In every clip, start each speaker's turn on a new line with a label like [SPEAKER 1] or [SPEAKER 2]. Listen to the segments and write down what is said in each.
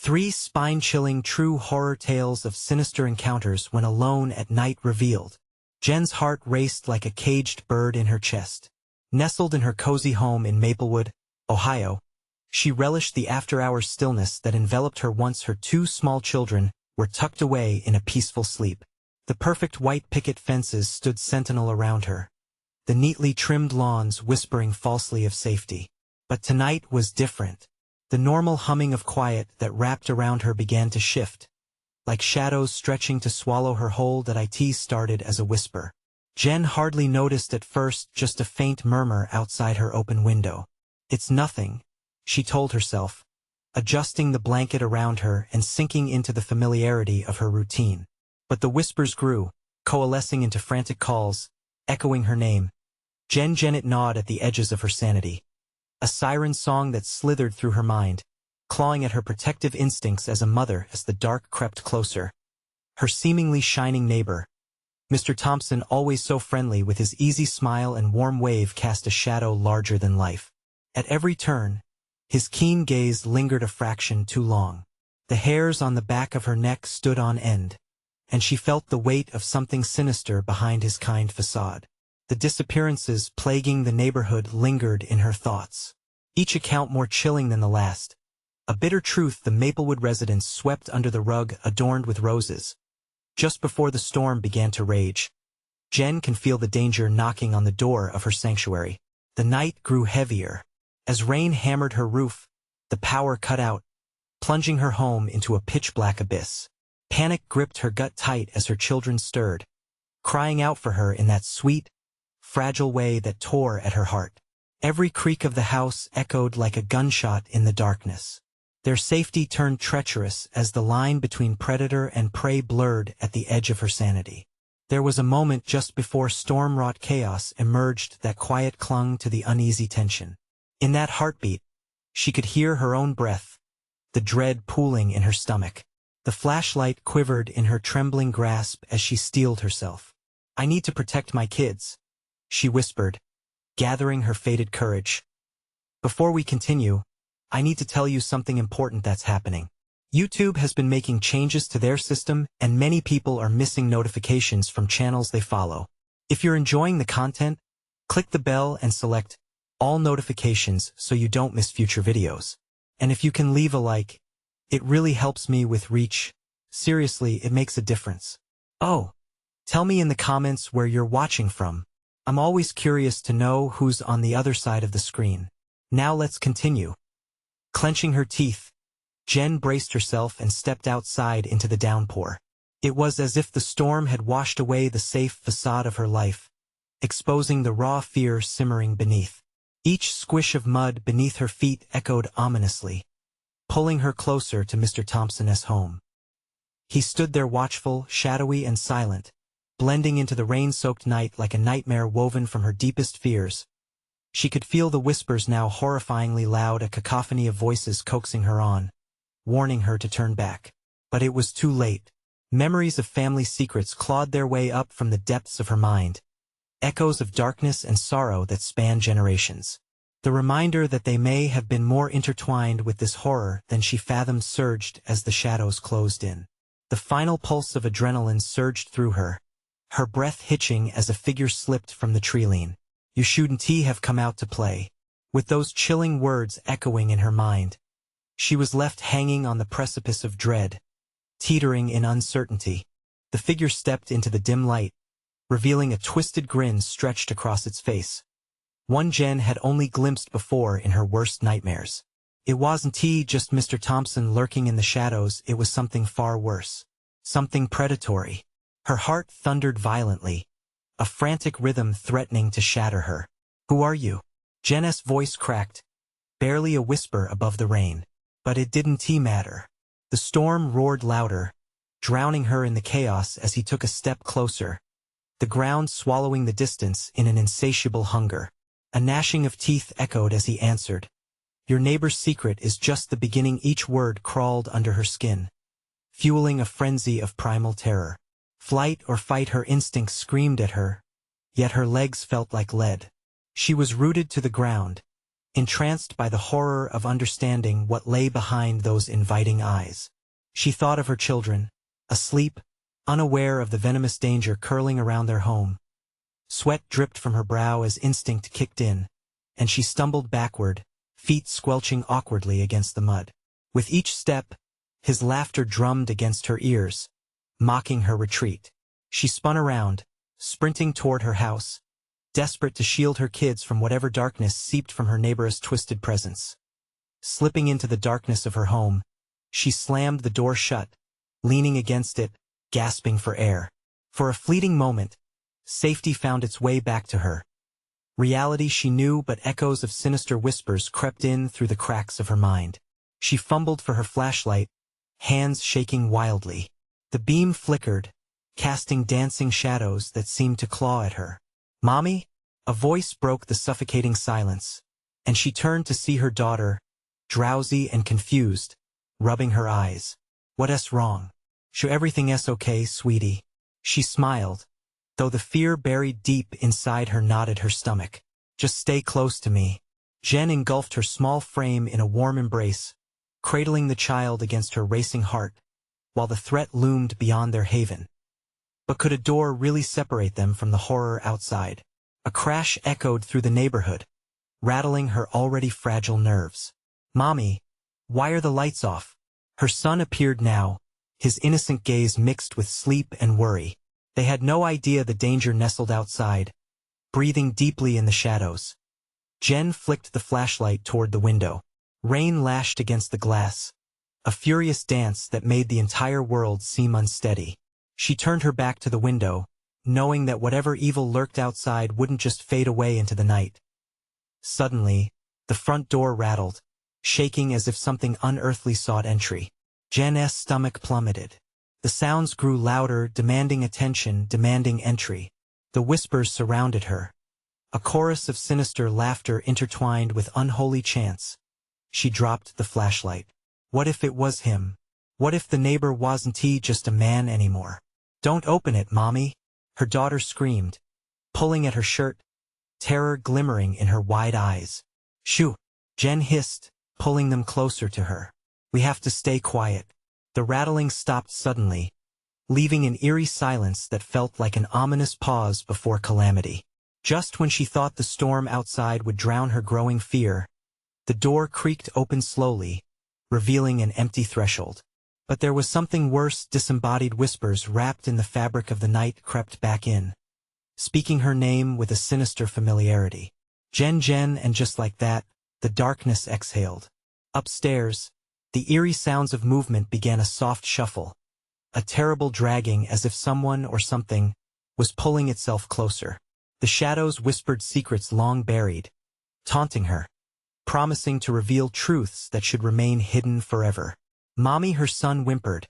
[SPEAKER 1] 3 spine-chilling true horror tales of sinister encounters when alone at night revealed. Jen's heart raced like a caged bird in her chest. Nestled in her cozy home in Maplewood, Ohio, she relished the after-hours stillness that enveloped her once her 2 small children were tucked away in a peaceful sleep. The perfect white picket fences stood sentinel around her, the neatly trimmed lawns whispering falsely of safety. But tonight was different. The normal humming of quiet that wrapped around her began to shift. Like shadows stretching to swallow her whole, that it started as a whisper. Jen hardly noticed at first, just a faint murmur outside her open window. "It's nothing," she told herself, adjusting the blanket around her and sinking into the familiarity of her routine. But the whispers grew, coalescing into frantic calls, echoing her name. Janet gnawed at the edges of her sanity. A siren song that slithered through her mind, clawing at her protective instincts as a mother as the dark crept closer. Her seemingly shining neighbor, Mr. Thompson, always so friendly with his easy smile and warm wave, cast a shadow larger than life. At every turn, his keen gaze lingered a fraction too long. The hairs on the back of her neck stood on end, and she felt the weight of something sinister behind his kind facade. The disappearances plaguing the neighborhood lingered in her thoughts, each account more chilling than the last. A bitter truth the Maplewood residents swept under the rug adorned with roses. Just before the storm began to rage, Jen can feel the danger knocking on the door of her sanctuary. The night grew heavier. As rain hammered her roof, the power cut out, plunging her home into a pitch-black abyss. Panic gripped her gut tight as her children stirred, crying out for her in that sweet, fragile way that tore at her heart. Every creak of the house echoed like a gunshot in the darkness. Their safety turned treacherous as the line between predator and prey blurred at the edge of her sanity. There was a moment just before storm-wrought chaos emerged that quiet clung to the uneasy tension. In that heartbeat, she could hear her own breath, the dread pooling in her stomach. The flashlight quivered in her trembling grasp as she steeled herself. "I need to protect my kids," she whispered, gathering her faded courage. "Before we continue, I need to tell you something important that's happening. YouTube has been making changes to their system, and many people are missing notifications from channels they follow. If you're enjoying the content, click the bell and select all notifications so you don't miss future videos. And if you can leave a like, it really helps me with reach. Seriously, it makes a difference. Oh, tell me in the comments where you're watching from. I'm always curious to know who's on the other side of the screen. Now let's continue." Clenching her teeth, Jen braced herself and stepped outside into the downpour. It was as if the storm had washed away the safe facade of her life, exposing the raw fear simmering beneath. Each squish of mud beneath her feet echoed ominously, pulling her closer to Mr. Thompson's home. He stood there watchful, shadowy, and silent, blending into the rain-soaked night like a nightmare woven from her deepest fears. She could feel the whispers now horrifyingly loud, a cacophony of voices coaxing her on, warning her to turn back. But it was too late. Memories of family secrets clawed their way up from the depths of her mind, echoes of darkness and sorrow that spanned generations. The reminder that they may have been more intertwined with this horror than she fathomed surged as the shadows closed in. The final pulse of adrenaline surged through her, her breath hitching as a figure slipped from the tree-line. "You shouldn't have come out to play." With those chilling words echoing in her mind, she was left hanging on the precipice of dread, teetering in uncertainty. The figure stepped into the dim light, revealing a twisted grin stretched across its face. One Jen had only glimpsed before in her worst nightmares. It wasn't just Mr. Thompson lurking in the shadows, it was something far worse. Something predatory. Her heart thundered violently, a frantic rhythm threatening to shatter her. "Who are you?" Jen's voice cracked, barely a whisper above the rain. But it didn't matter. The storm roared louder, drowning her in the chaos as he took a step closer, the ground swallowing the distance in an insatiable hunger. A gnashing of teeth echoed as he answered. "Your neighbor's secret is just the beginning." Each word crawled under her skin, fueling a frenzy of primal terror. Flight or fight, her instincts screamed at her, yet her legs felt like lead. She was rooted to the ground, entranced by the horror of understanding what lay behind those inviting eyes. She thought of her children, asleep, unaware of the venomous danger curling around their home. Sweat dripped from her brow as instinct kicked in, and she stumbled backward, feet squelching awkwardly against the mud. With each step, his laughter drummed against her ears, mocking her retreat. She spun around, sprinting toward her house, desperate to shield her kids from whatever darkness seeped from her neighbor's twisted presence. Slipping into the darkness of her home, she slammed the door shut, leaning against it, gasping for air. For a fleeting moment, safety found its way back to her. Reality she knew, but echoes of sinister whispers crept in through the cracks of her mind. She fumbled for her flashlight, hands shaking wildly. The beam flickered, casting dancing shadows that seemed to claw at her. "Mommy?" A voice broke the suffocating silence, and she turned to see her daughter, drowsy and confused, rubbing her eyes. "What's wrong? Sure everything's okay, sweetie." She smiled, though the fear buried deep inside her knotted her stomach. "Just stay close to me." Jen engulfed her small frame in a warm embrace, cradling the child against her racing heart, while the threat loomed beyond their haven. But could a door really separate them from the horror outside? A crash echoed through the neighborhood, rattling her already fragile nerves. "Mommy, why are the lights off?" Her son appeared now, his innocent gaze mixed with sleep and worry. They had no idea the danger nestled outside, breathing deeply in the shadows. Jen flicked the flashlight toward the window. Rain lashed against the glass, a furious dance that made the entire world seem unsteady. She turned her back to the window, knowing that whatever evil lurked outside wouldn't just fade away into the night. Suddenly, the front door rattled, shaking as if something unearthly sought entry. Jen's stomach plummeted. The sounds grew louder, demanding attention, demanding entry. The whispers surrounded her, a chorus of sinister laughter intertwined with unholy chants. She dropped the flashlight. What if it was him? What if the neighbor wasn't just a man anymore? "Don't open it, Mommy," her daughter screamed, pulling at her shirt, terror glimmering in her wide eyes. "Shoo!" Jen hissed, pulling them closer to her. "We have to stay quiet." The rattling stopped suddenly, leaving an eerie silence that felt like an ominous pause before calamity. Just when she thought the storm outside would drown her growing fear, the door creaked open slowly, revealing an empty threshold. But there was something worse. Disembodied whispers wrapped in the fabric of the night crept back in, speaking her name with a sinister familiarity. "Jen, Jen," and just like that, the darkness exhaled. Upstairs, the eerie sounds of movement began. A soft shuffle, a terrible dragging as if someone or something was pulling itself closer. The shadows whispered secrets long buried, taunting her, promising to reveal truths that should remain hidden forever. "Mommy," her son whimpered,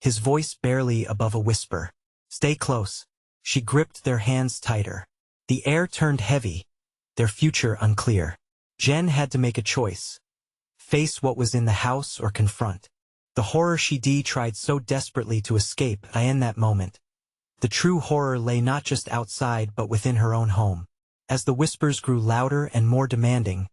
[SPEAKER 1] his voice barely above a whisper. "Stay close." She gripped their hands tighter. The air turned heavy, their future unclear. Jen had to make a choice. Face what was in the house or confront the horror she tried so desperately to escape. In that moment, the true horror lay not just outside but within her own home. As the whispers grew louder and more demanding,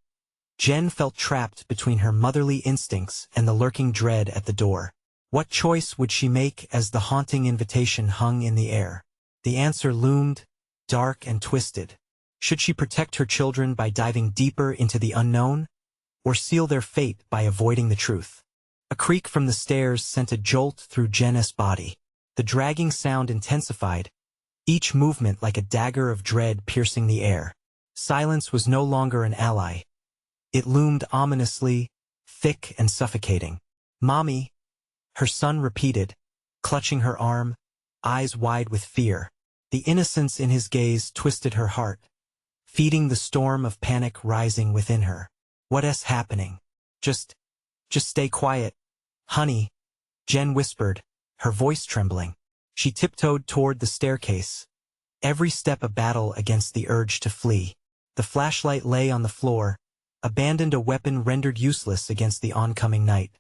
[SPEAKER 1] Jen felt trapped between her motherly instincts and the lurking dread at the door. What choice would she make as the haunting invitation hung in the air? The answer loomed, dark and twisted. Should she protect her children by diving deeper into the unknown, or seal their fate by avoiding the truth? A creak from the stairs sent a jolt through Jen's body. The dragging sound intensified, each movement like a dagger of dread piercing the air. Silence was no longer an ally. It loomed ominously, thick and suffocating. "Mommy," her son repeated, clutching her arm, eyes wide with fear. The innocence in his gaze twisted her heart, feeding the storm of panic rising within her. "What's happening? Just stay quiet, honey," Jen whispered, her voice trembling. She tiptoed toward the staircase, every step a battle against the urge to flee. The flashlight lay on the floor, abandoned, a weapon rendered useless against the oncoming night.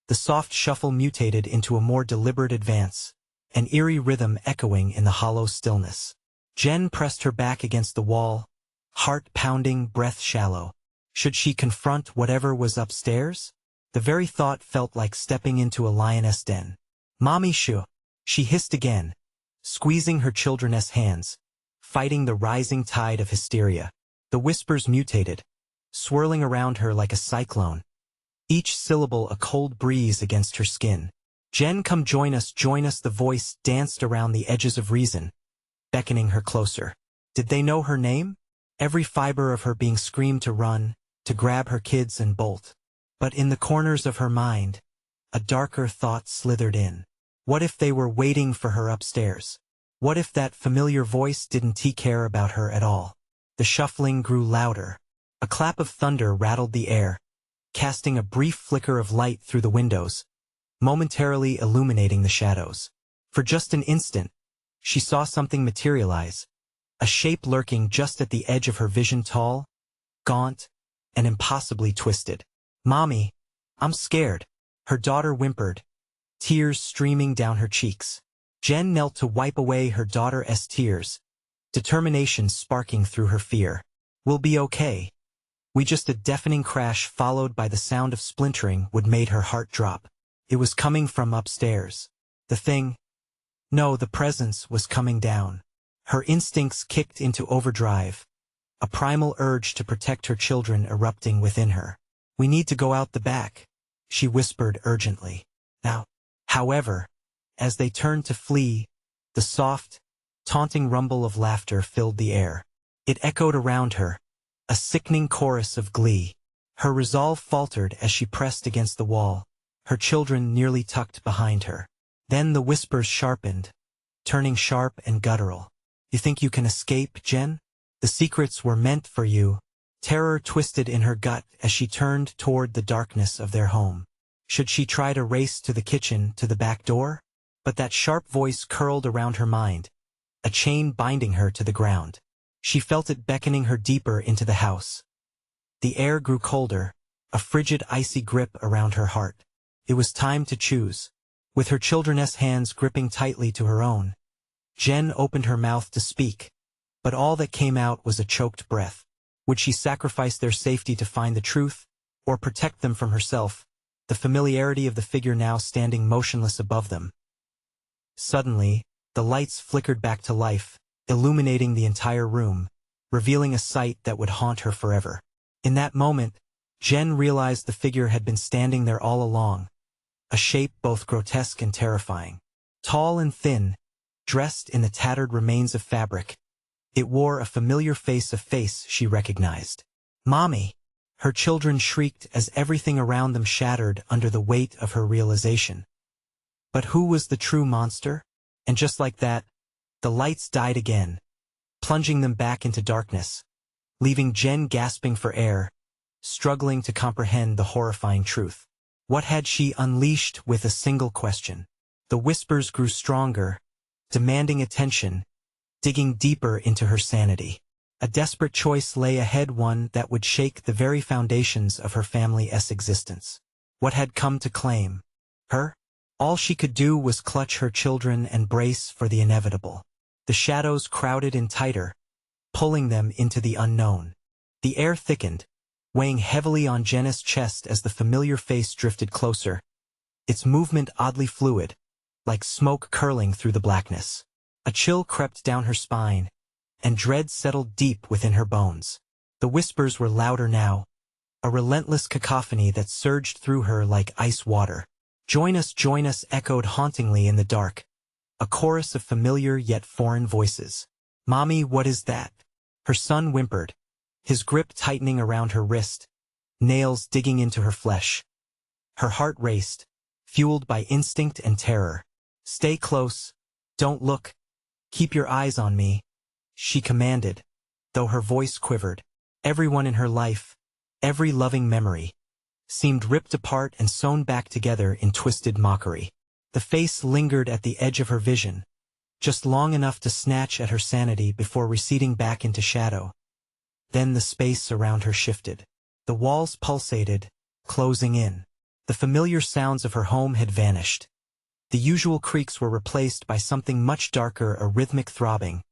[SPEAKER 1] The soft shuffle mutated into a more deliberate advance, an eerie rhythm echoing in the hollow stillness. Jen pressed her back against the wall, heart pounding, breath shallow. Should she confront whatever was upstairs? The very thought felt like stepping into a lioness' den. "Mommy, shoo!" she hissed again, squeezing her children's hands, fighting the rising tide of hysteria. The whispers mutated, swirling around her like a cyclone, each syllable a cold breeze against her skin. "Jen, come join us, join us." The voice danced around the edges of reason, beckoning her closer. Did they know her name? Every fiber of her being screamed to run, to grab her kids and bolt. But in the corners of her mind, a darker thought slithered in. What if they were waiting for her upstairs? What if that familiar voice didn't care about her at all? The shuffling grew louder. A clap of thunder rattled the air, casting a brief flicker of light through the windows, momentarily illuminating the shadows. For just an instant, she saw something materialize, a shape lurking just at the edge of her vision, tall, gaunt, and impossibly twisted. "Mommy, I'm scared," her daughter whimpered, tears streaming down her cheeks. Jen knelt to wipe away her daughter's tears, determination sparking through her fear. "We'll be okay." Just a deafening crash followed by the sound of splintering would made her heart drop. It was coming from upstairs. The thing, no, the presence was coming down. Her instincts kicked into overdrive, a primal urge to protect her children erupting within her. "We need to go out the back," she whispered urgently. Now, however, as they turned to flee, the soft, taunting rumble of laughter filled the air. It echoed around her, a sickening chorus of glee. Her resolve faltered as she pressed against the wall, her children nearly tucked behind her. Then the whispers sharpened, turning sharp and guttural. "You think you can escape, Jen? The secrets were meant for you." Terror twisted in her gut as she turned toward the darkness of their home. Should she try to race to the kitchen, to the back door? But that sharp voice curled around her mind, a chain binding her to the ground. She felt it beckoning her deeper into the house. The air grew colder, a frigid icy grip around her heart. It was time to choose. With her children's hands gripping tightly to her own, Jen opened her mouth to speak, but all that came out was a choked breath. Would she sacrifice their safety to find the truth, or protect them from herself, the familiarity of the figure now standing motionless above them? Suddenly, the lights flickered back to life, illuminating the entire room, revealing a sight that would haunt her forever. In that moment, Jen realized the figure had been standing there all along, a shape both grotesque and terrifying. Tall and thin, dressed in the tattered remains of fabric, it wore a familiar face, a face she recognized. "Mommy!" Her children shrieked as everything around them shattered under the weight of her realization. But who was the true monster? And just like that, the lights died again, plunging them back into darkness, leaving Jen gasping for air, struggling to comprehend the horrifying truth. What had she unleashed with a single question? The whispers grew stronger, demanding attention, digging deeper into her sanity. A desperate choice lay ahead, one that would shake the very foundations of her family's existence. What had come to claim her? All she could do was clutch her children and brace for the inevitable. The shadows crowded in tighter, pulling them into the unknown. The air thickened, weighing heavily on Jenna's chest as the familiar face drifted closer, its movement oddly fluid, like smoke curling through the blackness. A chill crept down her spine, and dread settled deep within her bones. The whispers were louder now, a relentless cacophony that surged through her like ice water. Join us," echoed hauntingly in the dark, a chorus of familiar yet foreign voices. "Mommy, what is that?" Her son whimpered, his grip tightening around her wrist, nails digging into her flesh. Her heart raced, fueled by instinct and terror. "Stay close, don't look, keep your eyes on me," she commanded, though her voice quivered. Everyone in her life, every loving memory, seemed ripped apart and sewn back together in twisted mockery. The face lingered at the edge of her vision, just long enough to snatch at her sanity before receding back into shadow. Then the space around her shifted. The walls pulsated, closing in. The familiar sounds of her home had vanished. The usual creaks were replaced by something much darker, a rhythmic throbbing,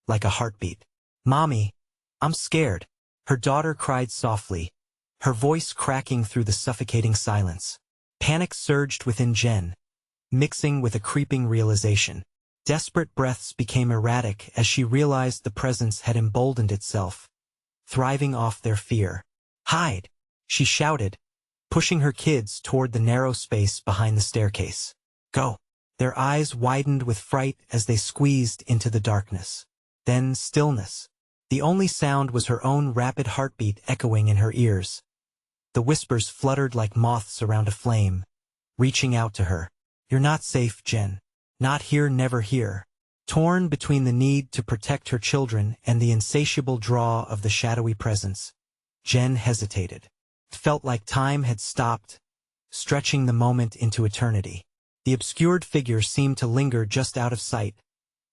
[SPEAKER 1] like a heartbeat. "Mommy, I'm scared," her daughter cried softly, her voice cracking through the suffocating silence. Panic surged within Jen, mixing with a creeping realization. Desperate breaths became erratic as she realized the presence had emboldened itself, thriving off their fear. "Hide!" she shouted, pushing her kids toward the narrow space behind the staircase. "Go!" Their eyes widened with fright as they squeezed into the darkness. Then stillness. The only sound was her own rapid heartbeat echoing in her ears. The whispers fluttered like moths around a flame, reaching out to her. "You're not safe, Jen. Not here, never here." Torn between the need to protect her children and the insatiable draw of the shadowy presence, Jen hesitated. It felt like time had stopped, stretching the moment into eternity. The obscured figure seemed to linger just out of sight,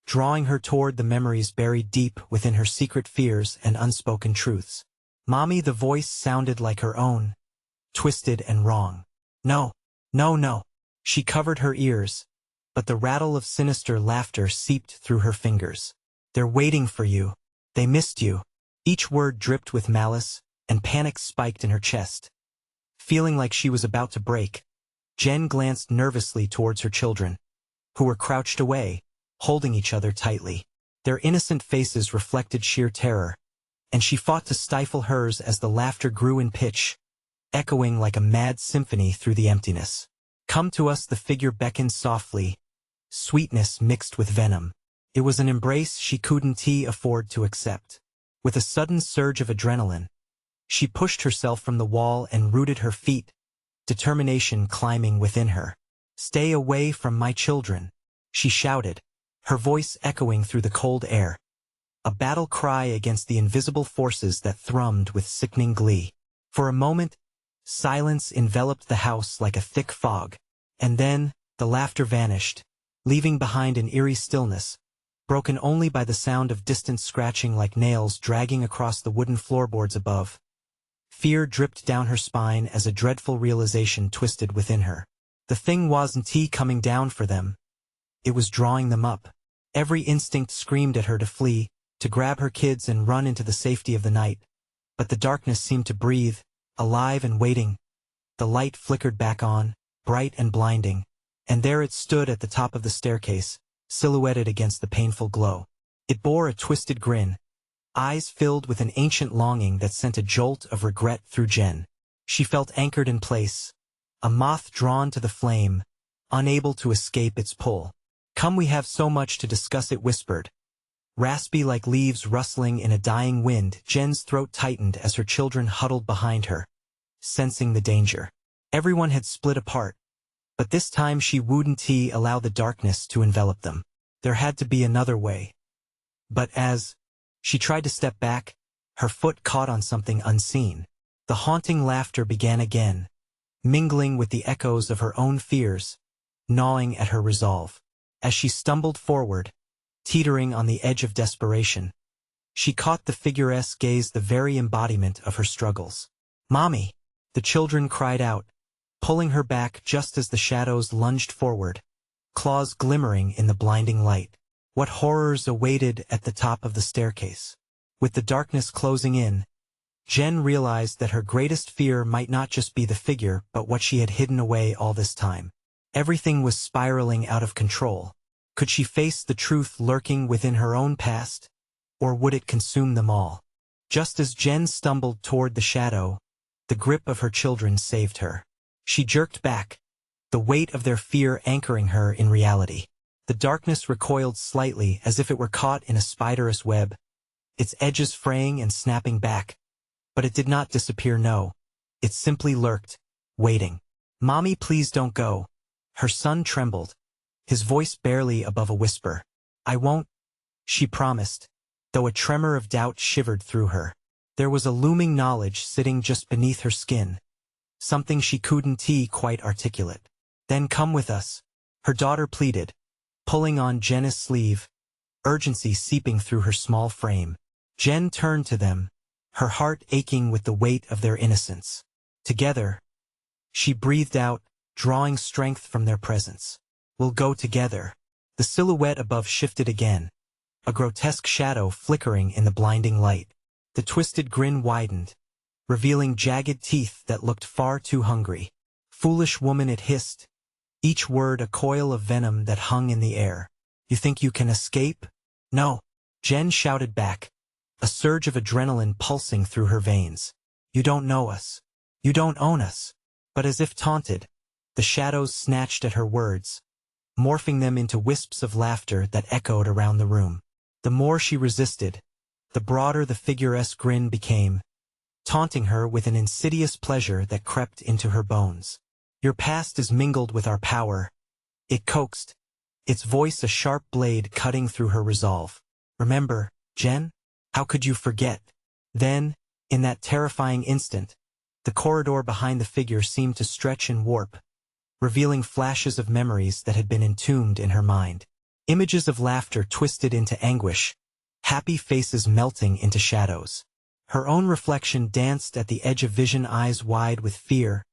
[SPEAKER 1] drawing her toward the memories buried deep within her secret fears and unspoken truths. "Mommy," the voice sounded like her own, twisted and wrong. "No, no, no." She covered her ears, but the rattle of sinister laughter seeped through her fingers. "They're waiting for you. They missed you." Each word dripped with malice, and panic spiked in her chest. Feeling like she was about to break, Jen glanced nervously towards her children, who were crouched away, holding each other tightly. Their innocent faces reflected sheer terror, and she fought to stifle hers as the laughter grew in pitch, echoing like a mad symphony through the emptiness. "Come to us," the figure beckoned softly, sweetness mixed with venom. It was an embrace she couldn't afford to accept. With a sudden surge of adrenaline, she pushed herself from the wall and rooted her feet, determination climbing within her. "Stay away from my children," she shouted, her voice echoing through the cold air. A battle cry against the invisible forces that thrummed with sickening glee. For a moment, silence enveloped the house like a thick fog, and then the laughter vanished, leaving behind an eerie stillness, broken only by the sound of distant scratching like nails dragging across the wooden floorboards above. Fear dripped down her spine as a dreadful realization twisted within her. The thing wasn't coming down for them. It was drawing them up. Every instinct screamed at her to flee, to grab her kids and run into the safety of the night. But the darkness seemed to breathe, alive and waiting. The light flickered back on, bright and blinding, and there it stood at the top of the staircase, silhouetted against the painful glow. It bore a twisted grin, eyes filled with an ancient longing that sent a jolt of regret through Jen. She felt anchored in place, a moth drawn to the flame, unable to escape its pull. "Come, we have so much to discuss," it whispered. Raspy like leaves rustling in a dying wind, Jen's throat tightened as her children huddled behind her, sensing the danger. Everyone had split apart, but this time she wouldn't allow the darkness to envelop them. There had to be another way. But as she tried to step back, her foot caught on something unseen. The haunting laughter began again, mingling with the echoes of her own fears, gnawing at her resolve. As she stumbled forward, teetering on the edge of desperation, she caught the figure's gaze, the very embodiment of her struggles. "Mommy!" the children cried out, pulling her back just as the shadows lunged forward, claws glimmering in the blinding light. What horrors awaited at the top of the staircase? With the darkness closing in, Jen realized that her greatest fear might not just be the figure but what she had hidden away all this time. Everything was spiraling out of control. Could she face the truth lurking within her own past, or would it consume them all? Just as Jen stumbled toward the shadow, the grip of her children saved her. She jerked back, the weight of their fear anchoring her in reality. The darkness recoiled slightly as if it were caught in a spiderous web, its edges fraying and snapping back. But it did not disappear, no. It simply lurked, waiting. "Mommy, please don't go." Her son trembled, his voice barely above a whisper. "I won't," she promised, though a tremor of doubt shivered through her. There was a looming knowledge sitting just beneath her skin, something she couldn't quite articulate. "Then come with us," her daughter pleaded, pulling on Jen's sleeve, urgency seeping through her small frame. Jen turned to them, her heart aching with the weight of their innocence. Together, she breathed out, drawing strength from their presence. "We'll go together." The silhouette above shifted again, a grotesque shadow flickering in the blinding light. The twisted grin widened, revealing jagged teeth that looked far too hungry. "Foolish woman," it hissed, each word a coil of venom that hung in the air. "You think you can escape?" "No," Jen shouted back, a surge of adrenaline pulsing through her veins. "You don't know us. You don't own us." But as if taunted, the shadows snatched at her words, morphing them into wisps of laughter that echoed around the room. The more she resisted, the broader the figuresque grin became, taunting her with an insidious pleasure that crept into her bones. "Your past is mingled with our power," it coaxed, its voice a sharp blade cutting through her resolve. "Remember, Jen? How could you forget?" Then, in that terrifying instant, the corridor behind the figure seemed to stretch and warp, revealing flashes of memories that had been entombed in her mind. Images of laughter twisted into anguish, happy faces melting into shadows. Her own reflection danced at the edge of vision, eyes wide with fear,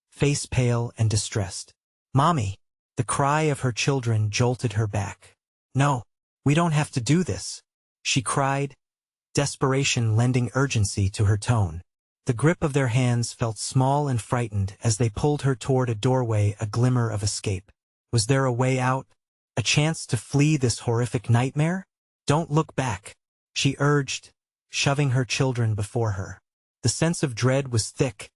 [SPEAKER 1] face pale and distressed. "Mommy!" The cry of her children jolted her back. "No, we don't have to do this," she cried, desperation lending urgency to her tone. The grip of their hands felt small and frightened as they pulled her toward a doorway, a glimmer of escape. Was there a way out? A chance to flee this horrific nightmare? "Don't look back," she urged, shoving her children before her. The sense of dread was thick,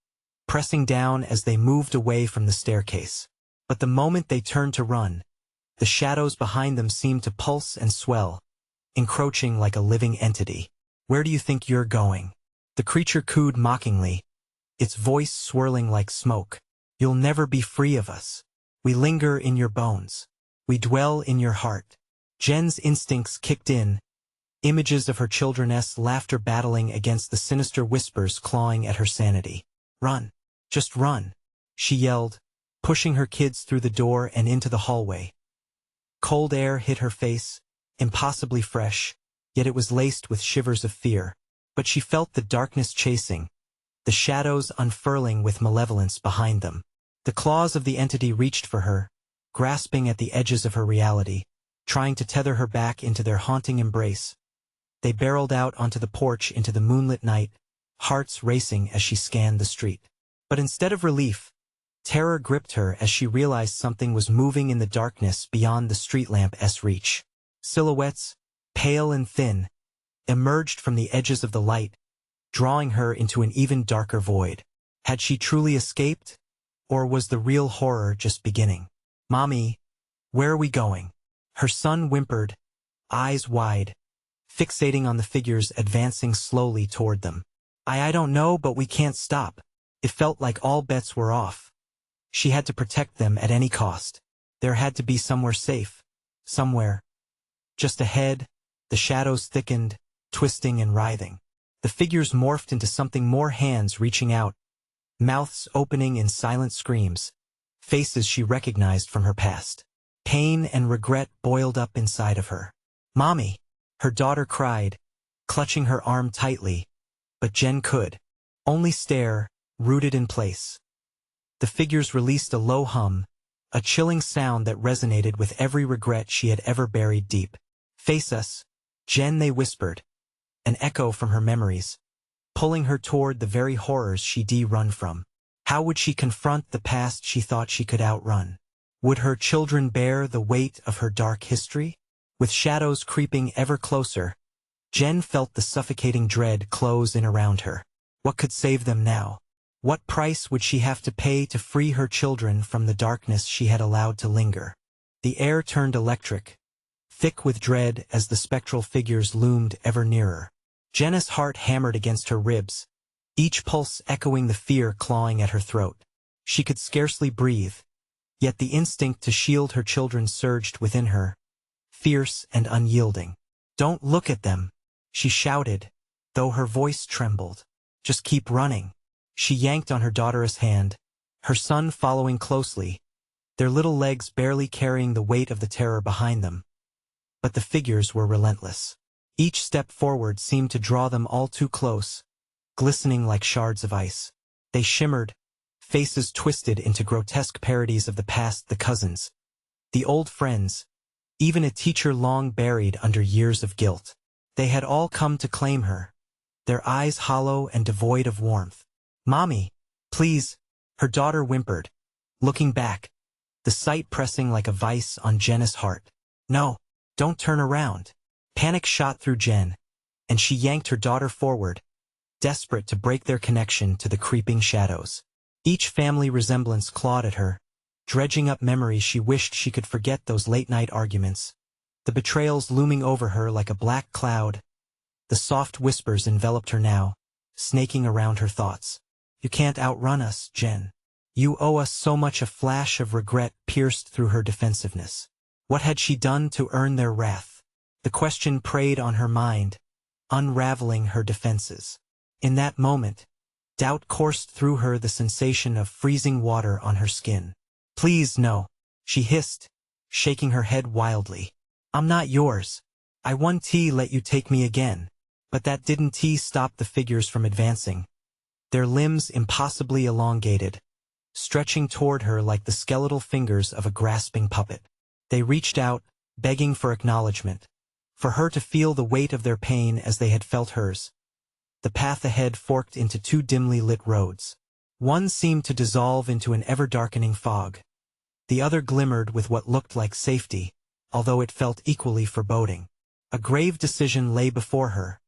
[SPEAKER 1] pressing down as they moved away from the staircase. But the moment they turned to run, the shadows behind them seemed to pulse and swell, encroaching like a living entity. "Where do you think you're going?" The creature cooed mockingly, its voice swirling like smoke. "You'll never be free of us. We linger in your bones. We dwell in your heart." Jen's instincts kicked in, images of her children's laughter battling against the sinister whispers clawing at her sanity. "Run. Just run," she yelled, pushing her kids through the door and into the hallway. Cold air hit her face, impossibly fresh, yet it was laced with shivers of fear. But she felt the darkness chasing, the shadows unfurling with malevolence behind them. The claws of the entity reached for her, grasping at the edges of her reality, trying to tether her back into their haunting embrace. They barreled out onto the porch into the moonlit night, hearts racing as she scanned the street. But instead of relief, terror gripped her as she realized something was moving in the darkness beyond the street lamp's reach. Silhouettes, pale and thin, emerged from the edges of the light, drawing her into an even darker void. Had she truly escaped? Or was the real horror just beginning? "Mommy, where are we going?" Her son whimpered, eyes wide, fixating on the figures advancing slowly toward them. I don't know, but we can't stop." It felt like all bets were off. She had to protect them at any cost. There had to be somewhere safe. Somewhere. Just ahead, the shadows thickened, twisting and writhing. The figures morphed into something more, hands reaching out, mouths opening in silent screams, faces she recognized from her past. Pain and regret boiled up inside of her. "Mommy!" her daughter cried, clutching her arm tightly, but Jen could only stare, rooted in place. The figures released a low hum, a chilling sound that resonated with every regret she had ever buried deep. "Face us, Jen," they whispered, an echo from her memories, pulling her toward the very horrors she'd run from. How would she confront the past she thought she could outrun? Would her children bear the weight of her dark history? With shadows creeping ever closer, Jen felt the suffocating dread close in around her. What could save them now? What price would she have to pay to free her children from the darkness she had allowed to linger? The air turned electric, thick with dread as the spectral figures loomed ever nearer. Jenna's heart hammered against her ribs, each pulse echoing the fear clawing at her throat. She could scarcely breathe, yet the instinct to shield her children surged within her, fierce and unyielding. "Don't look at them," she shouted, though her voice trembled. "Just keep running." She yanked on her daughter's hand, her son following closely, their little legs barely carrying the weight of the terror behind them. But the figures were relentless. Each step forward seemed to draw them all too close, glistening like shards of ice. They shimmered, faces twisted into grotesque parodies of the past, the cousins, the old friends, even a teacher long buried under years of guilt. They had all come to claim her, their eyes hollow and devoid of warmth. "Mommy, please," her daughter whimpered, looking back, the sight pressing like a vice on Jenna's heart. "No, don't turn around." Panic shot through Jen, and she yanked her daughter forward, desperate to break their connection to the creeping shadows. Each family resemblance clawed at her, dredging up memories she wished she could forget, those late-night arguments, the betrayals looming over her like a black cloud. The soft whispers enveloped her now, snaking around her thoughts. "You can't outrun us, Jen. You owe us so much." A flash of regret pierced through her defensiveness. What had she done to earn their wrath? The question preyed on her mind, unraveling her defenses. In that moment, doubt coursed through her, the sensation of freezing water on her skin. "Please, no," she hissed, shaking her head wildly. "I'm not yours. I won't let you take me again." But that didn't stop the figures from advancing, their limbs impossibly elongated, stretching toward her like the skeletal fingers of a grasping puppet. They reached out, begging for acknowledgement, for her to feel the weight of their pain as they had felt hers. The path ahead forked into two dimly lit roads. One seemed to dissolve into an ever-darkening fog. The other glimmered with what looked like safety, although it felt equally foreboding. A grave decision lay before her,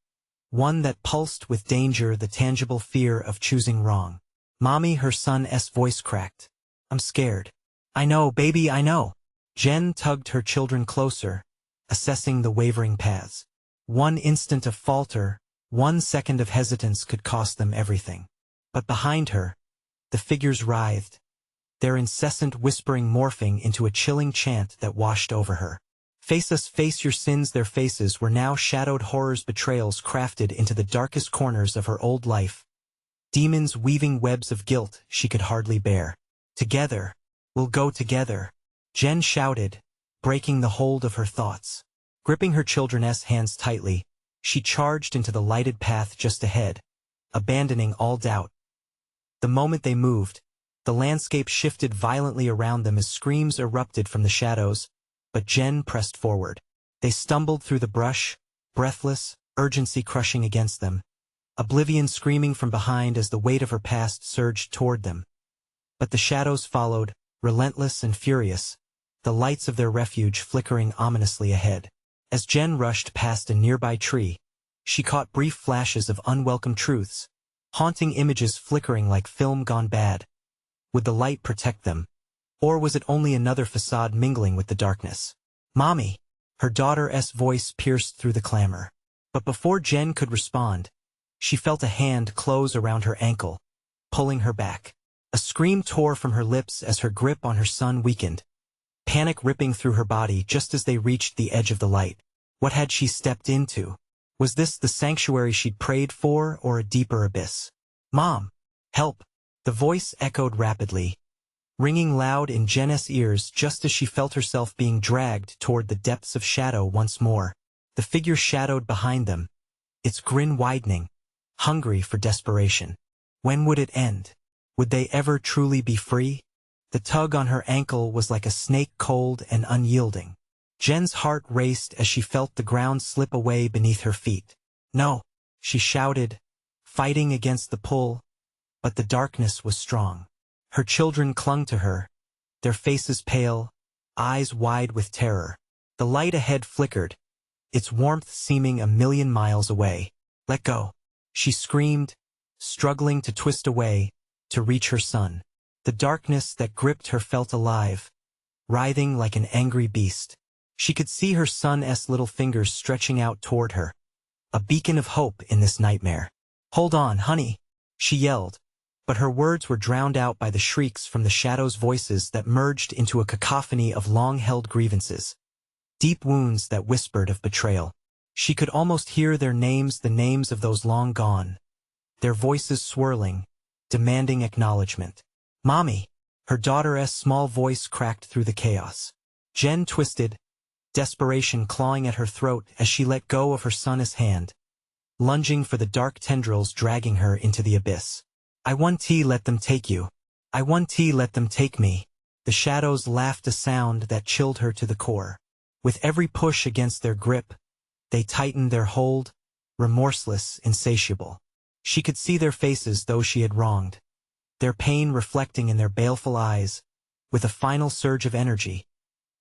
[SPEAKER 1] one that pulsed with danger, the tangible fear of choosing wrong. "Mommy," her son's voice cracked. "I'm scared." "I know, baby, I know." Jen tugged her children closer, assessing the wavering paths. One instant of falter, 1 second of hesitance could cost them everything. But behind her, the figures writhed, their incessant whispering morphing into a chilling chant that washed over her. "Face us, face your sins." Their faces were now shadowed horrors, betrayals crafted into the darkest corners of her old life, demons weaving webs of guilt she could hardly bear. "Together, we'll go together," Jen shouted, breaking the hold of her thoughts. Gripping her children's hands tightly, she charged into the lighted path just ahead, abandoning all doubt. The moment they moved, the landscape shifted violently around them as screams erupted from the shadows, but Jen pressed forward. They stumbled through the brush, breathless, urgency crushing against them, oblivion screaming from behind as the weight of her past surged toward them. But the shadows followed, relentless and furious, the lights of their refuge flickering ominously ahead. As Jen rushed past a nearby tree, she caught brief flashes of unwelcome truths, haunting images flickering like film gone bad. Would the light protect them? Or was it only another facade mingling with the darkness? "Mommy!" Her daughter's voice pierced through the clamor. But before Jen could respond, she felt a hand close around her ankle, pulling her back. A scream tore from her lips as her grip on her son weakened, panic ripping through her body just as they reached the edge of the light. What had she stepped into? Was this the sanctuary she'd prayed for, or a deeper abyss? "Mom! Help!" The voice echoed rapidly, ringing loud in Jenna's ears just as she felt herself being dragged toward the depths of shadow once more. The figure shadowed behind them, its grin widening, hungry for desperation. When would it end? Would they ever truly be free? The tug on her ankle was like a snake, cold and unyielding. Jen's heart raced as she felt the ground slip away beneath her feet. "No!" she shouted, fighting against the pull, but the darkness was strong. Her children clung to her, their faces pale, eyes wide with terror. The light ahead flickered, its warmth seeming a million miles away. "Let go!" she screamed, struggling to twist away, to reach her son. The darkness that gripped her felt alive, writhing like an angry beast. She could see her son's little fingers stretching out toward her, a beacon of hope in this nightmare. "Hold on, honey," she yelled, but her words were drowned out by the shrieks from the shadows' voices that merged into a cacophony of long-held grievances, deep wounds that whispered of betrayal. She could almost hear their names, the names of those long gone, their voices swirling, demanding acknowledgement. "Mommy!" Her daughter's small voice cracked through the chaos. Jen twisted, desperation clawing at her throat as she let go of her son's hand, lunging for the dark tendrils dragging her into the abyss. "I won't let them take you. I won't let them take me." The shadows laughed, a sound that chilled her to the core. With every push against their grip, they tightened their hold, remorseless, insatiable. She could see their faces those she had wronged, their pain reflecting in their baleful eyes. With a final surge of energy,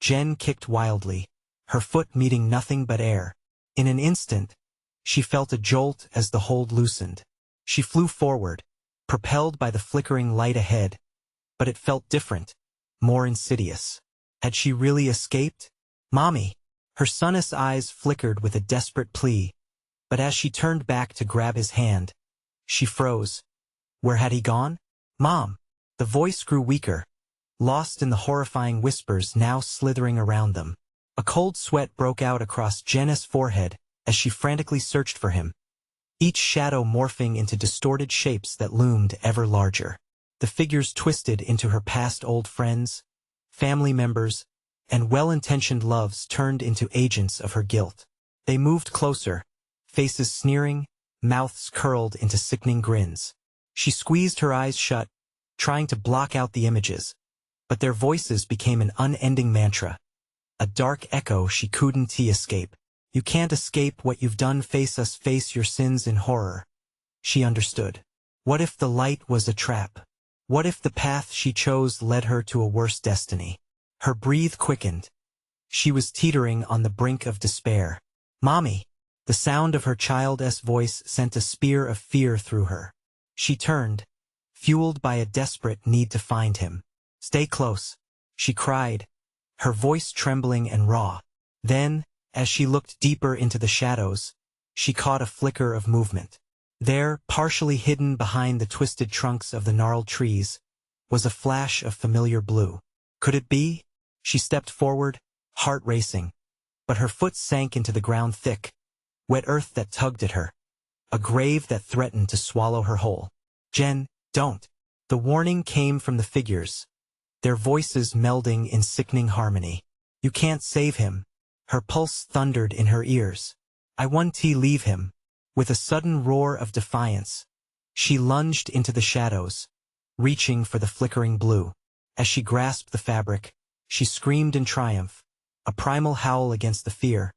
[SPEAKER 1] Jen kicked wildly, her foot meeting nothing but air. In an instant, she felt a jolt as the hold loosened. She flew forward, propelled by the flickering light ahead, but it felt different, more insidious. Had she really escaped? "Mommy!" Her son's eyes flickered with a desperate plea, but as she turned back to grab his hand, she froze. Where had he gone? "Mom!" The voice grew weaker, lost in the horrifying whispers now slithering around them. A cold sweat broke out across Jenna's forehead as she frantically searched for him, each shadow morphing into distorted shapes that loomed ever larger. The figures twisted into her past old friends, family members, and well-intentioned loves turned into agents of her guilt. They moved closer, faces sneering, mouths curled into sickening grins. She squeezed her eyes shut, trying to block out the images, but their voices became an unending mantra, a dark echo she couldn't escape. "You can't escape what you've done. Face us, face your sins in horror." She understood. What if the light was a trap? What if the path she chose led her to a worse destiny? Her breath quickened. She was teetering on the brink of despair. "Mommy!" The sound of her child's voice sent a spear of fear through her. She turned, fueled by a desperate need to find him. "Stay close," she cried, her voice trembling and raw. Then, as she looked deeper into the shadows, she caught a flicker of movement. There, partially hidden behind the twisted trunks of the gnarled trees, was a flash of familiar blue. Could it be? She stepped forward, heart racing, but her foot sank into the ground thick, wet earth that tugged at her, a grave that threatened to swallow her whole. "Jen, don't!" The warning came from the figures, their voices melding in sickening harmony. "You can't save him." Her pulse thundered in her ears. "I want to leave him." With a sudden roar of defiance, she lunged into the shadows, reaching for the flickering blue. As she grasped the fabric, she screamed in triumph, a primal howl against the fear.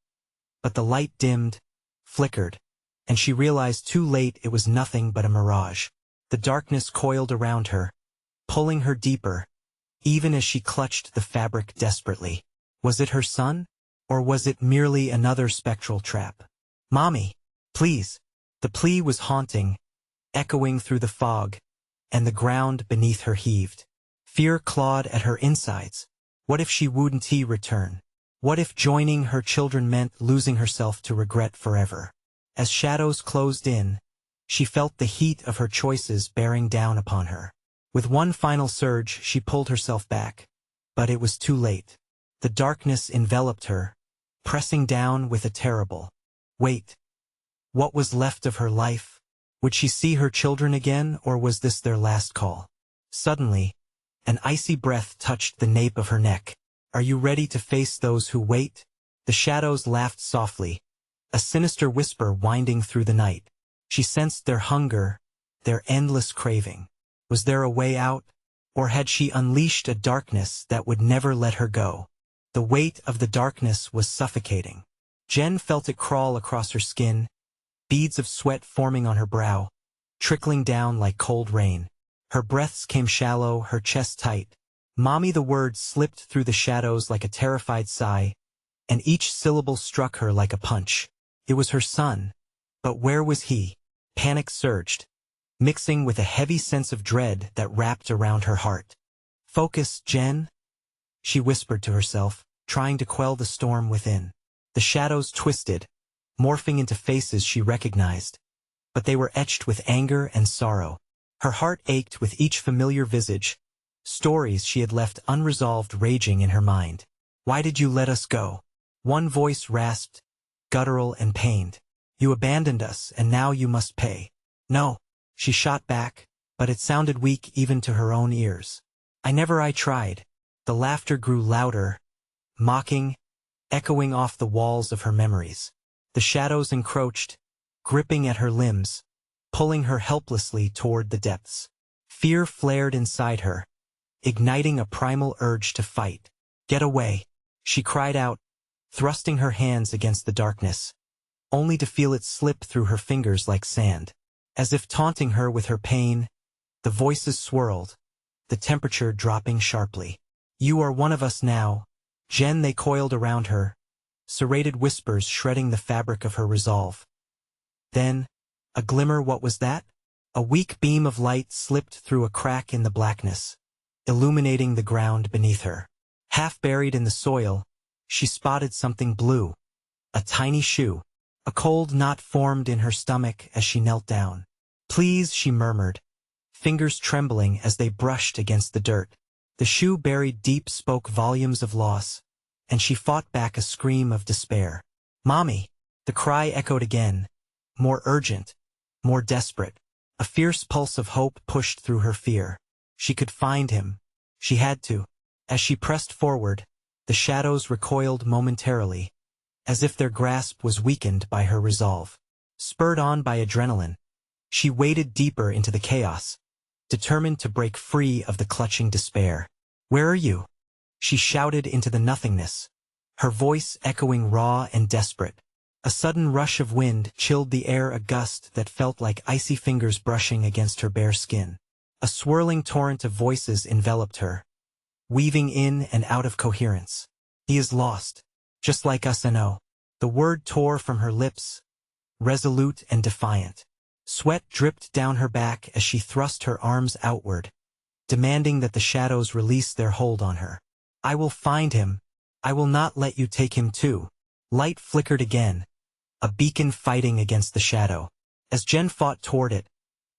[SPEAKER 1] But the light dimmed, flickered, and she realized too late it was nothing but a mirage. The darkness coiled around her, pulling her deeper, even as she clutched the fabric desperately. Was it her son? Or was it merely another spectral trap? "Mommy, please." The plea was haunting, echoing through the fog, and the ground beneath her heaved. Fear clawed at her insides. What if she wouldn't return? What if joining her children meant losing herself to regret forever? As shadows closed in, she felt the heat of her choices bearing down upon her. With one final surge, she pulled herself back. But it was too late. The darkness enveloped her, pressing down with a terrible weight. What was left of her life? Would she see her children again, or was this their last call? Suddenly, an icy breath touched the nape of her neck. "Are you ready to face those who wait?" The shadows laughed softly, a sinister whisper winding through the night. She sensed their hunger, their endless craving. Was there a way out, or had she unleashed a darkness that would never let her go? The weight of the darkness was suffocating. Jen felt it crawl across her skin, beads of sweat forming on her brow, trickling down like cold rain. Her breaths came shallow, her chest tight. "Mommy," the words slipped through the shadows like a terrified sigh, and each syllable struck her like a punch. It was her son, but where was he? Panic surged, mixing with a heavy sense of dread that wrapped around her heart. "Focus, Jen," she whispered to herself, trying to quell the storm within. The shadows twisted, morphing into faces she recognized, but they were etched with anger and sorrow. Her heart ached with each familiar visage, stories she had left unresolved raging in her mind. "Why did you let us go?" One voice rasped, guttural and pained. "You abandoned us, and now you must pay." "No," she shot back, but it sounded weak even to her own ears. I tried." The laughter grew louder, mocking, echoing off the walls of her memories. The shadows encroached, gripping at her limbs, pulling her helplessly toward the depths. Fear flared inside her, igniting a primal urge to fight. "Get away," she cried out, thrusting her hands against the darkness, only to feel it slip through her fingers like sand. As if taunting her with her pain, the voices swirled, the temperature dropping sharply. "You are one of us now, Jen." They coiled around her, serrated whispers shredding the fabric of her resolve. Then, a glimmer. What was that? A weak beam of light slipped through a crack in the blackness, illuminating the ground beneath her. Half buried in the soil, she spotted something blue. A tiny shoe. A cold knot formed in her stomach as she knelt down. "Please," she murmured, fingers trembling as they brushed against the dirt. The shoe, buried deep, spoke volumes of loss, and she fought back a scream of despair. "Mommy!" The cry echoed again, more urgent, more desperate. A fierce pulse of hope pushed through her fear. She could find him. She had to. As she pressed forward, the shadows recoiled momentarily, as if their grasp was weakened by her resolve. Spurred on by adrenaline, she waded deeper into the chaos, determined to break free of the clutching despair. "Where are you?" she shouted into the nothingness, her voice echoing raw and desperate. A sudden rush of wind chilled the air, a gust that felt like icy fingers brushing against her bare skin. A swirling torrent of voices enveloped her, weaving in and out of coherence. "He is lost, just like us, I know." The word tore from her lips, resolute and defiant. Sweat dripped down her back as she thrust her arms outward, demanding that the shadows release their hold on her. "I will find him. I will not let you take him too." Light flickered again, a beacon fighting against the shadow. As Jen fought toward it,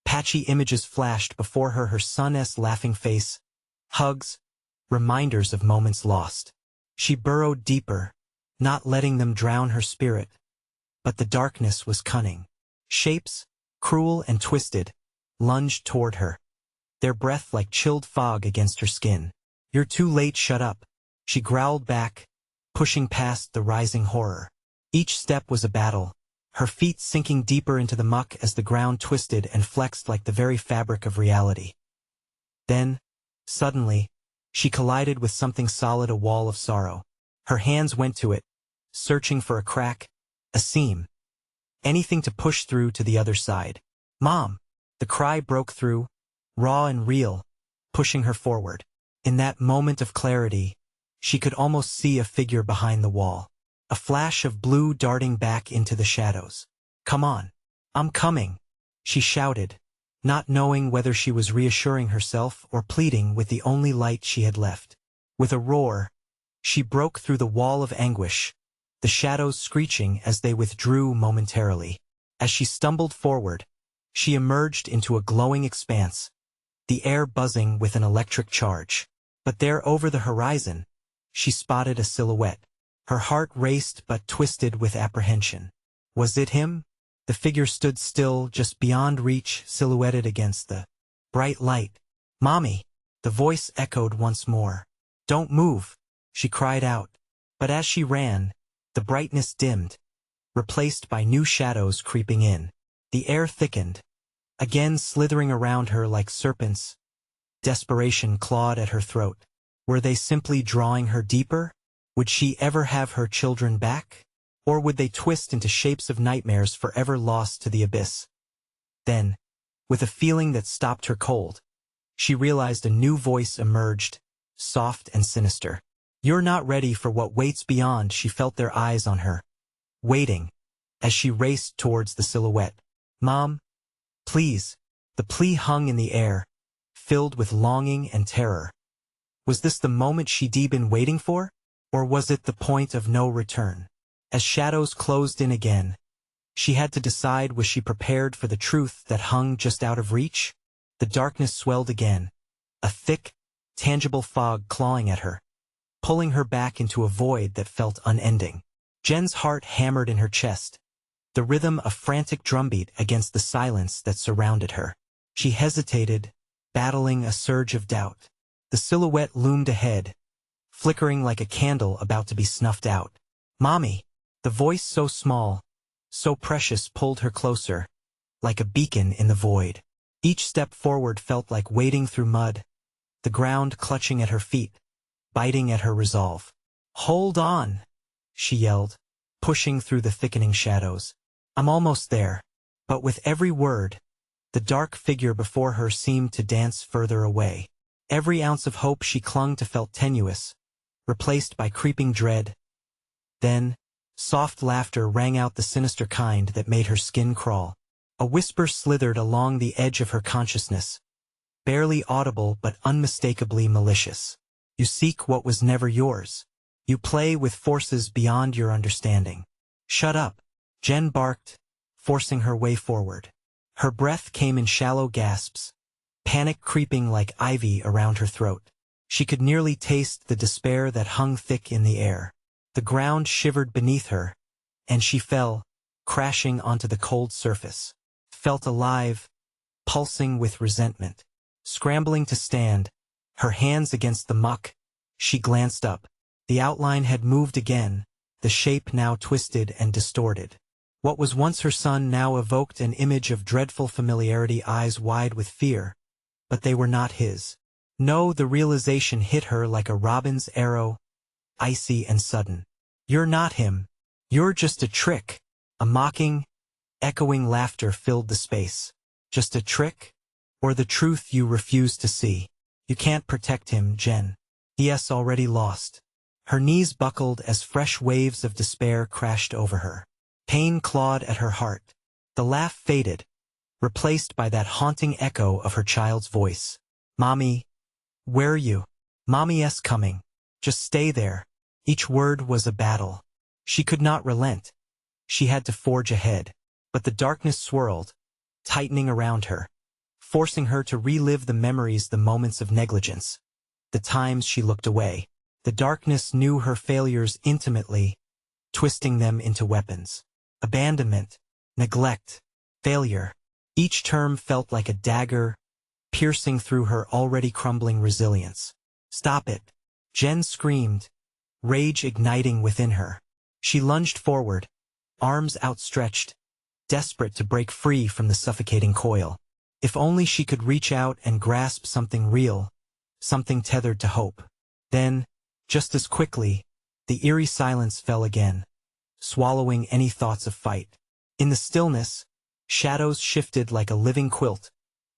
[SPEAKER 1] patchy images flashed before her, her son's laughing face, hugs, reminders of moments lost. She burrowed deeper, not letting them drown her spirit. But the darkness was cunning. Shapes, cruel and twisted, lunged toward her, their breath like chilled fog against her skin. "You're too late, shut up," she growled back, pushing past the rising horror. Each step was a battle, her feet sinking deeper into the muck as the ground twisted and flexed like the very fabric of reality. Then, suddenly, she collided with something solid, a wall of sorrow. Her hands went to it, searching for a crack, a seam, anything to push through to the other side. "Mom!" The cry broke through, raw and real, pushing her forward. In that moment of clarity, she could almost see a figure behind the wall. A flash of blue darting back into the shadows. "Come on. I'm coming," she shouted, not knowing whether she was reassuring herself or pleading with the only light she had left. With a roar, she broke through the wall of anguish, the shadows screeching as they withdrew momentarily. As she stumbled forward, she emerged into a glowing expanse, the air buzzing with an electric charge. But there, over the horizon, she spotted a silhouette. Her heart raced but twisted with apprehension. Was it him? The figure stood still, just beyond reach, silhouetted against the bright light. "Mommy!" The voice echoed once more. "Don't move!" she cried out. But as she ran, the brightness dimmed, replaced by new shadows creeping in. The air thickened, again slithering around her like serpents. Desperation clawed at her throat. Were they simply drawing her deeper? Would she ever have her children back? Or would they twist into shapes of nightmares forever lost to the abyss? Then, with a feeling that stopped her cold, she realized a new voice emerged, soft and sinister. "You're not ready for what waits beyond." She felt their eyes on her, waiting, as she raced towards the silhouette. "Mom, please." The plea hung in the air, filled with longing and terror. Was this the moment she'd been waiting for? Or was it the point of no return? As shadows closed in again, she had to decide, was she prepared for the truth that hung just out of reach? The darkness swelled again, a thick, tangible fog clawing at her, pulling her back into a void that felt unending. Jen's heart hammered in her chest, the rhythm a frantic drumbeat against the silence that surrounded her. She hesitated, battling a surge of doubt. The silhouette loomed ahead, flickering like a candle about to be snuffed out. "Mommy!" The voice, so small, so precious, pulled her closer, like a beacon in the void. Each step forward felt like wading through mud, the ground clutching at her feet, biting at her resolve. "Hold on!" she yelled, pushing through the thickening shadows. "I'm almost there." But with every word, The dark figure before her seemed to dance further away. Every ounce of hope she clung to felt tenuous, replaced by creeping dread. Then, soft laughter rang out, the sinister kind that made her skin crawl. A whisper slithered along the edge of her consciousness, barely audible but unmistakably malicious. You seek what was never yours. You play with forces beyond your understanding. Shut up, Jen barked, forcing her way forward. Her breath came in shallow gasps, panic creeping like ivy around her throat. She could nearly taste the despair that hung thick in the air. The ground shivered beneath her, and she fell, crashing onto the cold surface. Felt alive, pulsing with resentment. Scrambling to stand, her hands against the muck, she glanced up. The outline had moved again, the shape now twisted and distorted. What was once her son now evoked an image of dreadful familiarity, eyes wide with fear. But they were not his. No, the realization hit her like a robin's arrow, icy and sudden. You're not him. You're just a trick. A mocking, echoing laughter filled the space. Just a trick? Or the truth you refuse to see? You can't protect him, Jen. He is already lost. Her knees buckled as fresh waves of despair crashed over her. Pain clawed at her heart. The laugh faded, replaced by that haunting echo of her child's voice. Mommy, where are you? Mommy's coming. Just stay there. Each word was a battle. She could not relent. She had to forge ahead. But the darkness swirled, tightening around her, forcing her to relive the memories, the moments of negligence, the times she looked away. The darkness knew her failures intimately, twisting them into weapons. Abandonment, neglect, failure. Each term felt like a dagger, piercing through her already crumbling resilience. Stop it! Jen screamed, rage igniting within her. She lunged forward, arms outstretched, desperate to break free from the suffocating coil. If only she could reach out and grasp something real, something tethered to hope. Then, just as quickly, the eerie silence fell again, swallowing any thoughts of fight. In the stillness, shadows shifted like a living quilt,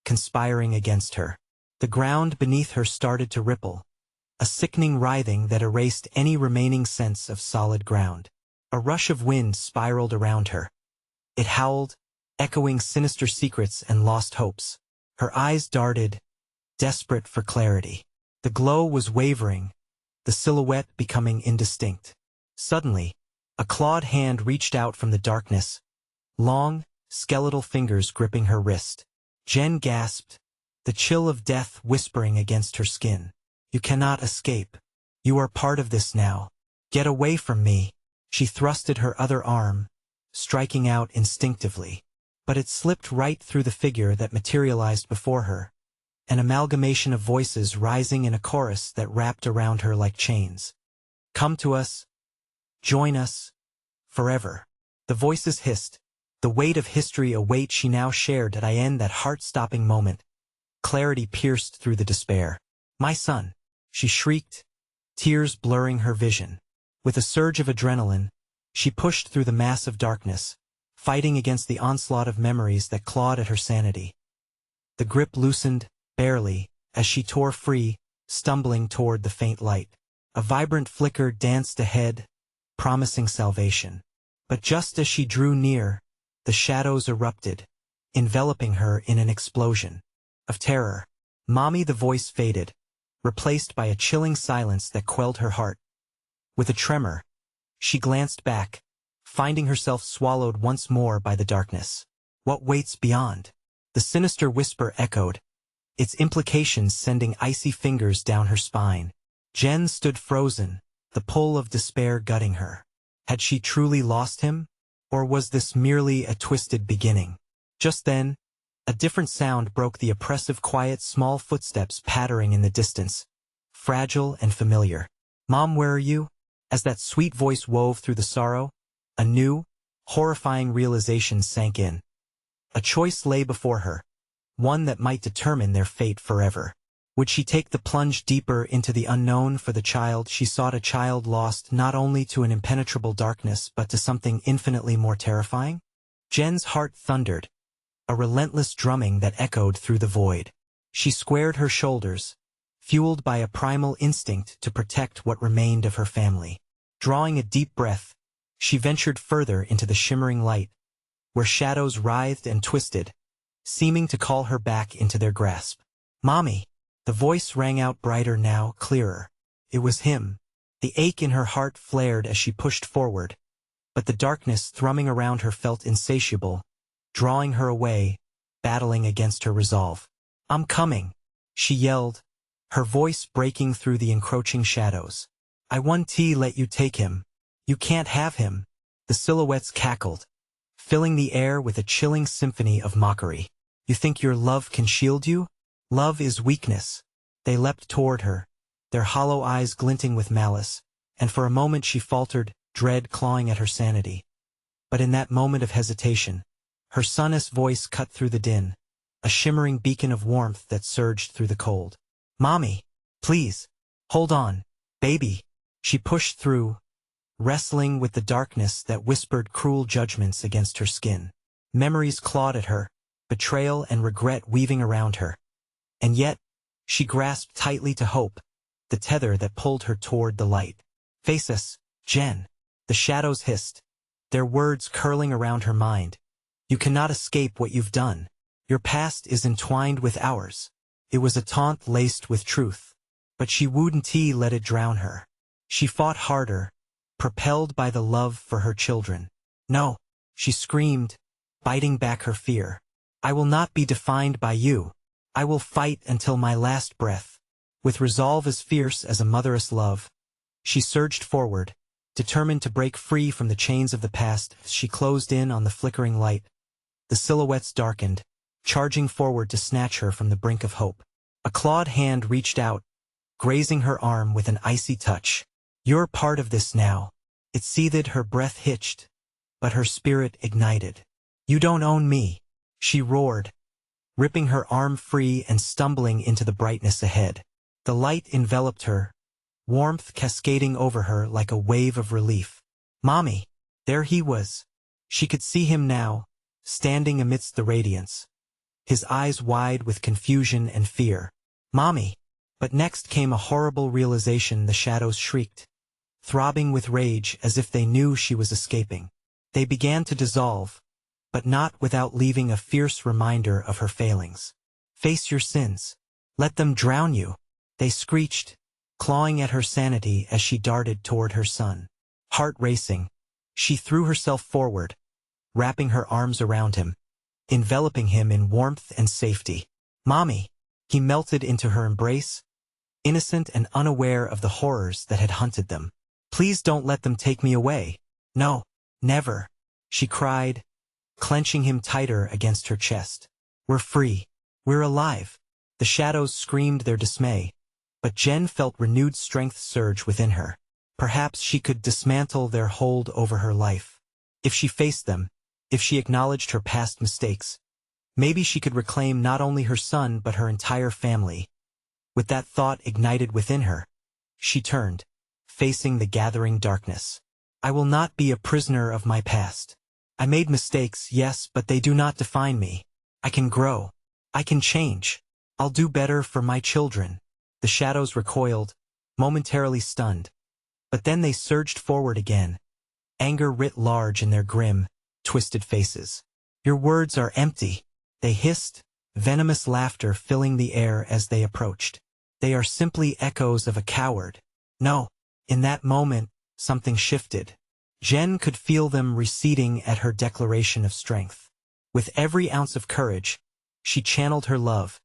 [SPEAKER 1] conspiring against her. The ground beneath her started to ripple, a sickening writhing that erased any remaining sense of solid ground. A rush of wind spiraled around her. It howled, echoing sinister secrets and lost hopes. Her eyes darted, desperate for clarity. The glow was wavering, the silhouette becoming indistinct. Suddenly, a clawed hand reached out from the darkness, long, skeletal fingers gripping her wrist. Jen gasped, the chill of death whispering against her skin. You cannot escape. You are part of this now. Get away from me. She thrusted her other arm, striking out instinctively. But it slipped right through the figure that materialized before her, an amalgamation of voices rising in a chorus that wrapped around her like chains. Come to us. Join us. Forever. The voices hissed. The weight of history, a weight she now shared. At I end that heart-stopping moment. Clarity pierced through the despair. My son, she shrieked, tears blurring her vision. With a surge of adrenaline, she pushed through the mass of darkness, fighting against the onslaught of memories that clawed at her sanity. The grip loosened, barely, as she tore free, stumbling toward the faint light. A vibrant flicker danced ahead, promising salvation. But just as she drew near, the shadows erupted, enveloping her in an explosion of terror. Mommy, the voice faded, replaced by a chilling silence that quelled her heart. With a tremor, she glanced back, finding herself swallowed once more by the darkness. What waits beyond? The sinister whisper echoed, its implications sending icy fingers down her spine. Jen stood frozen, the pull of despair gutting her. Had she truly lost him? Or was this merely a twisted beginning? Just then, a different sound broke the oppressive quiet, small footsteps pattering in the distance, fragile and familiar. Mom, where are you? As that sweet voice wove through the sorrow, a new, horrifying realization sank in. A choice lay before her, one that might determine their fate forever. Would she take the plunge deeper into the unknown for the child she sought, a child lost not only to an impenetrable darkness but to something infinitely more terrifying? Jen's heart thundered, a relentless drumming that echoed through the void. She squared her shoulders, fueled by a primal instinct to protect what remained of her family. Drawing a deep breath, she ventured further into the shimmering light, where shadows writhed and twisted, seeming to call her back into their grasp. "Mommy!" The voice rang out brighter now, clearer. It was him. The ache in her heart flared as she pushed forward, but the darkness thrumming around her felt insatiable, drawing her away, battling against her resolve. "I'm coming!" she yelled, her voice breaking through the encroaching shadows. "I won't let you take him. You can't have him." The silhouettes cackled, filling the air with a chilling symphony of mockery. "You think your love can shield you? Love is weakness." They leapt toward her, their hollow eyes glinting with malice, and for a moment she faltered, dread clawing at her sanity. But in that moment of hesitation, her son's voice cut through the din, a shimmering beacon of warmth that surged through the cold. "Mommy! Please! Hold on! Baby!" She pushed through, wrestling with the darkness that whispered cruel judgments against her skin. Memories clawed at her, betrayal and regret weaving around her. And yet, she grasped tightly to hope, the tether that pulled her toward the light. "Face us, Jen." The shadows hissed, their words curling around her mind. "You cannot escape what you've done. Your past is entwined with ours." It was a taunt laced with truth, but she wouldn't let it drown her. She fought harder, propelled by the love for her children. "No," she screamed, biting back her fear. "I will not be defined by you. I will fight until my last breath." With resolve as fierce as a mother's love, she surged forward, determined to break free from the chains of the past. As she closed in on the flickering light, the silhouettes darkened, charging forward to snatch her from the brink of hope. A clawed hand reached out, grazing her arm with an icy touch. "You're part of this now." It seethed, her breath hitched, but her spirit ignited. "You don't own me," she roared, ripping her arm free and stumbling into the brightness ahead. The light enveloped her, warmth cascading over her like a wave of relief. "Mommy!" There he was. She could see him now, standing amidst the radiance, his eyes wide with confusion and fear. "Mommy!" But next came a horrible realization. The shadows shrieked, throbbing with rage as if they knew she was escaping. They began to dissolve, but not without leaving a fierce reminder of her failings. "Face your sins. Let them drown you," they screeched, clawing at her sanity as she darted toward her son. Heart racing, she threw herself forward, wrapping her arms around him, enveloping him in warmth and safety. "Mommy!" He melted into her embrace, innocent and unaware of the horrors that had hunted them. "Please don't let them take me away." "No, never," she cried, clenching him tighter against her chest. "We're free. We're alive." The shadows screamed their dismay, but Jen felt renewed strength surge within her. Perhaps she could dismantle their hold over her life. If she faced them, if she acknowledged her past mistakes, maybe she could reclaim not only her son but her entire family. With that thought ignited within her, she turned, facing the gathering darkness. "I will not be a prisoner of my past. I made mistakes, yes, but they do not define me. I can grow. I can change. I'll do better for my children." The shadows recoiled, momentarily stunned. But then they surged forward again, anger writ large in their grim, twisted faces. "Your words are empty," they hissed, venomous laughter filling the air as they approached. "They are simply echoes of a coward." No. In that moment, something shifted. Jen could feel them receding at her declaration of strength. With every ounce of courage, she channeled her love,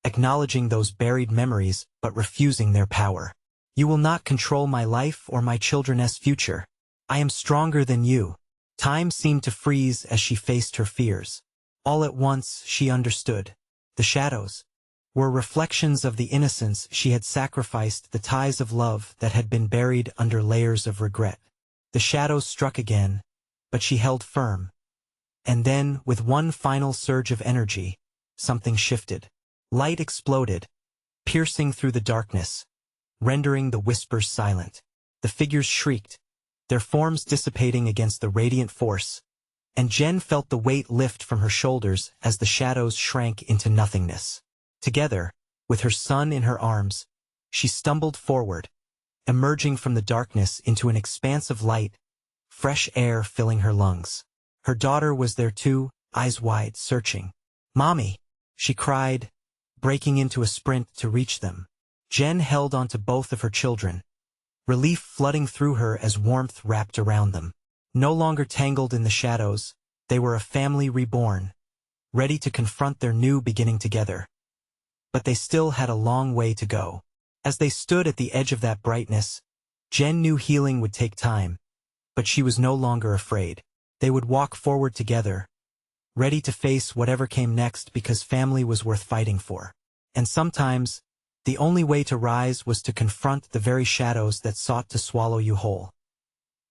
[SPEAKER 1] acknowledging those buried memories but refusing their power. "You will not control my life or my children's future. I am stronger than you." Time seemed to freeze as she faced her fears. All at once, she understood. The shadows were reflections of the innocence she had sacrificed, the ties of love that had been buried under layers of regret. The shadows struck again, but she held firm. And then, with one final surge of energy, something shifted. Light exploded, piercing through the darkness, rendering the whispers silent. The figures shrieked, their forms dissipating against the radiant force, and Jen felt the weight lift from her shoulders as the shadows shrank into nothingness. Together, with her son in her arms, she stumbled forward, emerging from the darkness into an expanse of light, fresh air filling her lungs. Her daughter was there too, eyes wide, searching. "Mommy!" she cried, breaking into a sprint to reach them. Jen held onto both of her children, relief flooding through her as warmth wrapped around them. No longer tangled in the shadows, they were a family reborn, ready to confront their new beginning together. But they still had a long way to go. As they stood at the edge of that brightness, Jen knew healing would take time, but she was no longer afraid. They would walk forward together, ready to face whatever came next because family was worth fighting for. And sometimes, the only way to rise was to confront the very shadows that sought to swallow you whole.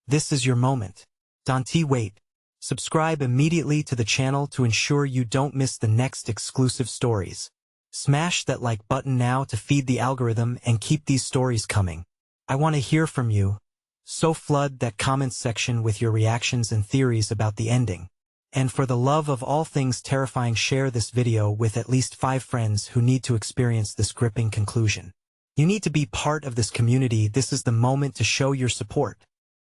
[SPEAKER 1] This is your moment. Don't wait. Subscribe immediately to the channel to ensure you don't miss the next exclusive stories. Smash that like button now to feed the algorithm and keep these stories coming. I want to hear from you, so flood that comments section with your reactions and theories about the ending. And for the love of all things terrifying, share this video with at least 5 friends who need to experience this gripping conclusion. You need to be part of this community. This is the moment to show your support.